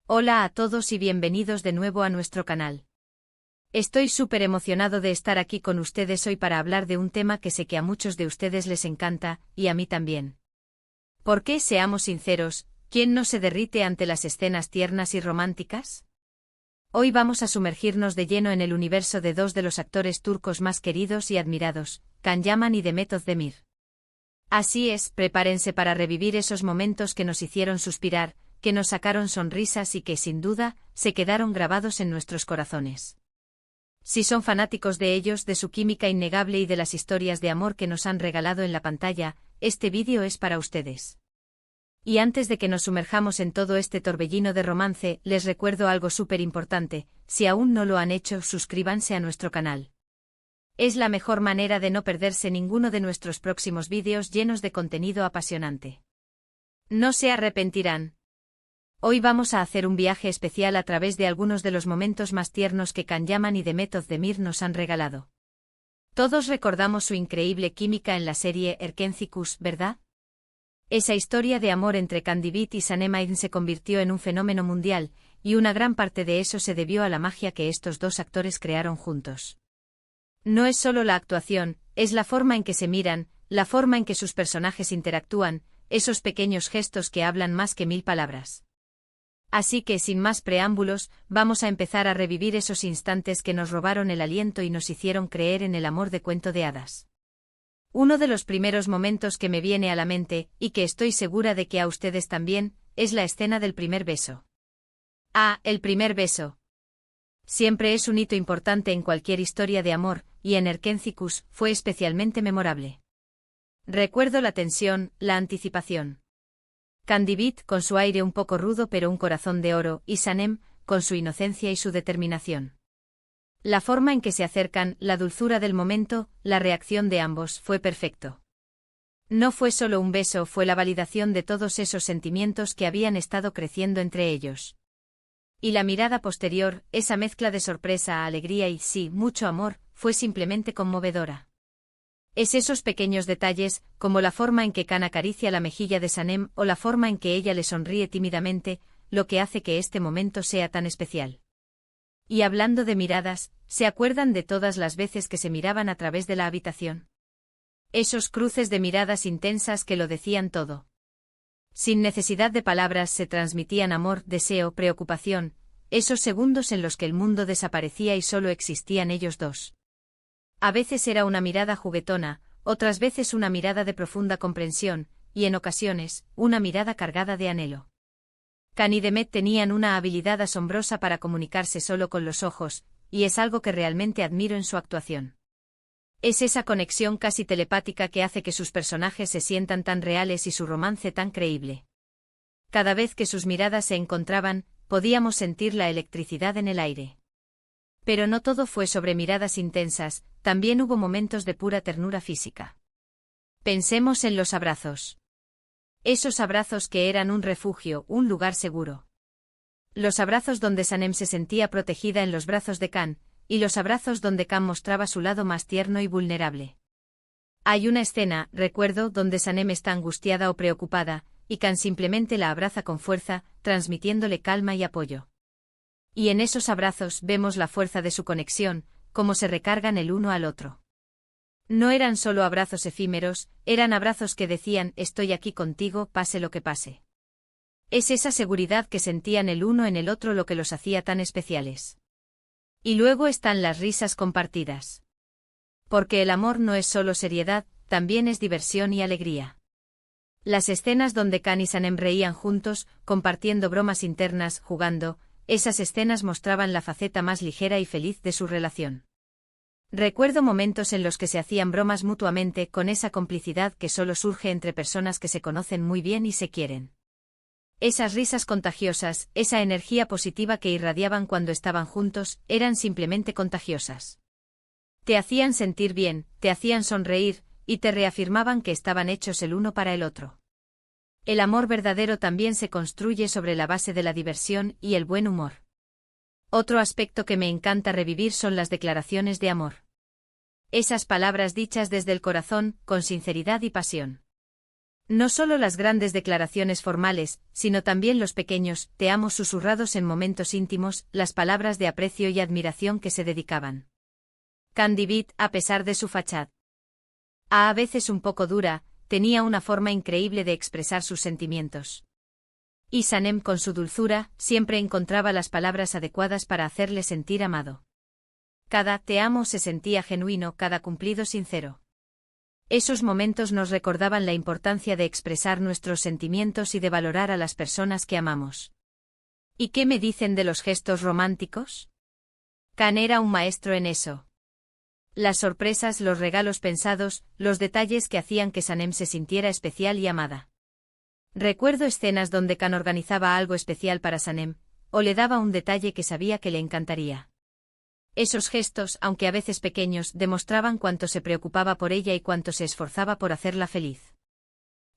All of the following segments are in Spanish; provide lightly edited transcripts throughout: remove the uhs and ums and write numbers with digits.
Hola a todos y bienvenidos de nuevo a nuestro canal. Estoy súper emocionado de estar aquí con ustedes hoy para hablar de un tema que sé que a muchos de ustedes les encanta, y a mí también. Porque, seamos sinceros, ¿quién no se derrite ante las escenas tiernas y románticas? Hoy vamos a sumergirnos de lleno en el universo de dos de los actores turcos más queridos y admirados, Can Yaman y Demet Özdemir. Así es, prepárense para revivir esos momentos que nos hicieron suspirar, que nos sacaron sonrisas y que, sin duda, se quedaron grabados en nuestros corazones. Si son fanáticos de ellos, de su química innegable y de las historias de amor que nos han regalado en la pantalla, este vídeo es para ustedes. Y antes de que nos sumerjamos en todo este torbellino de romance, les recuerdo algo súper importante: si aún no lo han hecho, suscríbanse a nuestro canal. Es la mejor manera de no perderse ninguno de nuestros próximos vídeos llenos de contenido apasionante. No se arrepentirán. Hoy vamos a hacer un viaje especial a través de algunos de los momentos más tiernos que Can Yaman y Demet Özdemir nos han regalado. Todos recordamos su increíble química en la serie Erkenci, ¿verdad? Esa historia de amor entre Kandibit y Sanem Aydin se convirtió en un fenómeno mundial, y una gran parte de eso se debió a la magia que estos dos actores crearon juntos. No es solo la actuación, es la forma en que se miran, la forma en que sus personajes interactúan, esos pequeños gestos que hablan más que 1000 palabras. Así que, sin más preámbulos, vamos a empezar a revivir esos instantes que nos robaron el aliento y nos hicieron creer en el amor de cuento de hadas. Uno de los primeros momentos que me viene a la mente, y que estoy segura de que a ustedes también, es la escena del primer beso. Ah, el primer beso. Siempre es un hito importante en cualquier historia de amor, y en Erkenci fue especialmente memorable. Recuerdo la tensión, la anticipación. Kandibit, con su aire un poco rudo pero un corazón de oro, y Sanem, con su inocencia y su determinación. La forma en que se acercan, la dulzura del momento, la reacción de ambos, fue perfecto. No fue solo un beso, fue la validación de todos esos sentimientos que habían estado creciendo entre ellos. Y la mirada posterior, esa mezcla de sorpresa, alegría y, sí, mucho amor, fue simplemente conmovedora. Es esos pequeños detalles, como la forma en que Can acaricia la mejilla de Sanem o la forma en que ella le sonríe tímidamente, lo que hace que este momento sea tan especial. Y hablando de miradas, ¿se acuerdan de todas las veces que se miraban a través de la habitación? Esos cruces de miradas intensas que lo decían todo. Sin necesidad de palabras se transmitían amor, deseo, preocupación, esos segundos en los que el mundo desaparecía y solo existían ellos dos. A veces era una mirada juguetona, otras veces una mirada de profunda comprensión, y en ocasiones, una mirada cargada de anhelo. Can y Demet tenían una habilidad asombrosa para comunicarse solo con los ojos, y es algo que realmente admiro en su actuación. Es esa conexión casi telepática que hace que sus personajes se sientan tan reales y su romance tan creíble. Cada vez que sus miradas se encontraban, podíamos sentir la electricidad en el aire. Pero no todo fue sobre miradas intensas, también hubo momentos de pura ternura física. Pensemos en los abrazos. Esos abrazos que eran un refugio, un lugar seguro. Los abrazos donde Sanem se sentía protegida en los brazos de Can, y los abrazos donde Can mostraba su lado más tierno y vulnerable. Hay una escena, recuerdo, donde Sanem está angustiada o preocupada, y Can simplemente la abraza con fuerza, transmitiéndole calma y apoyo. Y en esos abrazos vemos la fuerza de su conexión, cómo se recargan el uno al otro. No eran solo abrazos efímeros, eran abrazos que decían: estoy aquí contigo, pase lo que pase. Es esa seguridad que sentían el uno en el otro lo que los hacía tan especiales. Y luego están las risas compartidas. Porque el amor no es solo seriedad, también es diversión y alegría. Las escenas donde Can y Sanem reían juntos, compartiendo bromas internas, jugando, esas escenas mostraban la faceta más ligera y feliz de su relación. Recuerdo momentos en los que se hacían bromas mutuamente con esa complicidad que solo surge entre personas que se conocen muy bien y se quieren. Esas risas contagiosas, esa energía positiva que irradiaban cuando estaban juntos, eran simplemente contagiosas. Te hacían sentir bien, te hacían sonreír, y te reafirmaban que estaban hechos el uno para el otro. El amor verdadero también se construye sobre la base de la diversión y el buen humor. Otro aspecto que me encanta revivir son las declaraciones de amor. Esas palabras dichas desde el corazón, con sinceridad y pasión. No solo las grandes declaraciones formales, sino también los pequeños te amo susurrados en momentos íntimos, las palabras de aprecio y admiración que se dedicaban. Candy Beat, a pesar de su fachada a veces un poco dura, tenía una forma increíble de expresar sus sentimientos. Y Sanem, con su dulzura, siempre encontraba las palabras adecuadas para hacerle sentir amado. Cada te amo se sentía genuino, cada cumplido sincero. Esos momentos nos recordaban la importancia de expresar nuestros sentimientos y de valorar a las personas que amamos. ¿Y qué me dicen de los gestos románticos? Can era un maestro en eso. Las sorpresas, los regalos pensados, los detalles que hacían que Sanem se sintiera especial y amada. Recuerdo escenas donde Can organizaba algo especial para Sanem, o le daba un detalle que sabía que le encantaría. Esos gestos, aunque a veces pequeños, demostraban cuánto se preocupaba por ella y cuánto se esforzaba por hacerla feliz.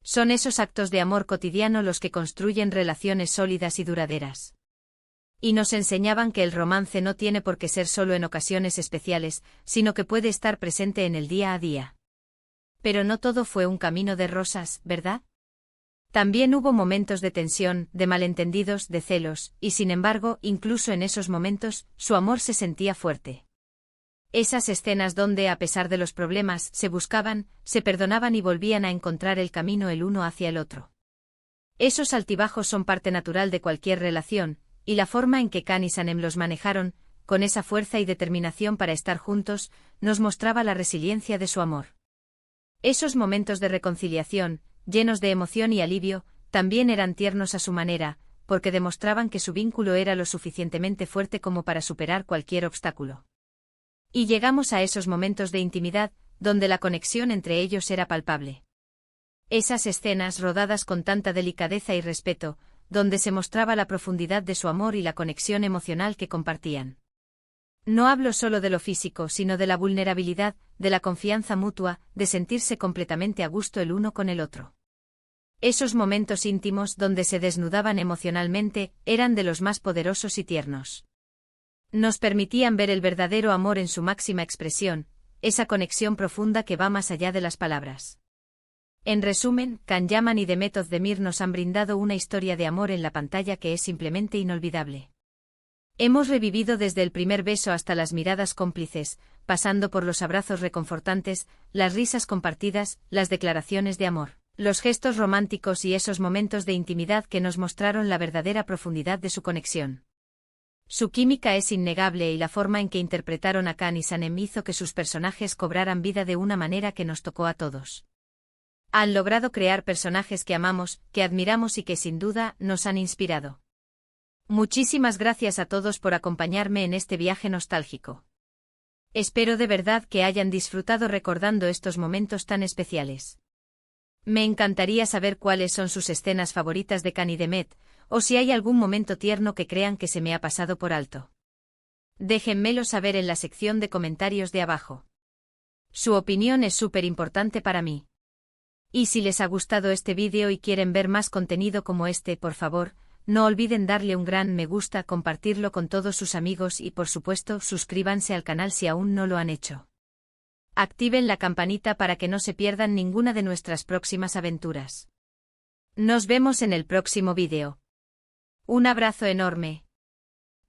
Son esos actos de amor cotidiano los que construyen relaciones sólidas y duraderas. Y nos enseñaban que el romance no tiene por qué ser solo en ocasiones especiales, sino que puede estar presente en el día a día. Pero no todo fue un camino de rosas, ¿verdad? También hubo momentos de tensión, de malentendidos, de celos, y sin embargo, incluso en esos momentos, su amor se sentía fuerte. Esas escenas donde, a pesar de los problemas, se buscaban, se perdonaban y volvían a encontrar el camino el uno hacia el otro. Esos altibajos son parte natural de cualquier relación, y la forma en que Can y Sanem los manejaron, con esa fuerza y determinación para estar juntos, nos mostraba la resiliencia de su amor. Esos momentos de reconciliación, llenos de emoción y alivio, también eran tiernos a su manera, porque demostraban que su vínculo era lo suficientemente fuerte como para superar cualquier obstáculo. Y llegamos a esos momentos de intimidad, donde la conexión entre ellos era palpable. Esas escenas rodadas con tanta delicadeza y respeto, donde se mostraba la profundidad de su amor y la conexión emocional que compartían. No hablo solo de lo físico, sino de la vulnerabilidad, de la confianza mutua, de sentirse completamente a gusto el uno con el otro. Esos momentos íntimos donde se desnudaban emocionalmente, eran de los más poderosos y tiernos. Nos permitían ver el verdadero amor en su máxima expresión, esa conexión profunda que va más allá de las palabras. En resumen, Can Yaman y Demet Özdemir nos han brindado una historia de amor en la pantalla que es simplemente inolvidable. Hemos revivido desde el primer beso hasta las miradas cómplices, pasando por los abrazos reconfortantes, las risas compartidas, las declaraciones de amor, los gestos románticos y esos momentos de intimidad que nos mostraron la verdadera profundidad de su conexión. Su química es innegable y la forma en que interpretaron a Can y Sanem hizo que sus personajes cobraran vida de una manera que nos tocó a todos. Han logrado crear personajes que amamos, que admiramos y que sin duda nos han inspirado. Muchísimas gracias a todos por acompañarme en este viaje nostálgico. Espero de verdad que hayan disfrutado recordando estos momentos tan especiales. Me encantaría saber cuáles son sus escenas favoritas de Can y Demet, o si hay algún momento tierno que crean que se me ha pasado por alto. Déjenmelo saber en la sección de comentarios de abajo. Su opinión es súper importante para mí. Y si les ha gustado este vídeo y quieren ver más contenido como este, por favor, no olviden darle un gran me gusta, compartirlo con todos sus amigos y por supuesto suscríbanse al canal si aún no lo han hecho. Activen la campanita para que no se pierdan ninguna de nuestras próximas aventuras. Nos vemos en el próximo vídeo. Un abrazo enorme.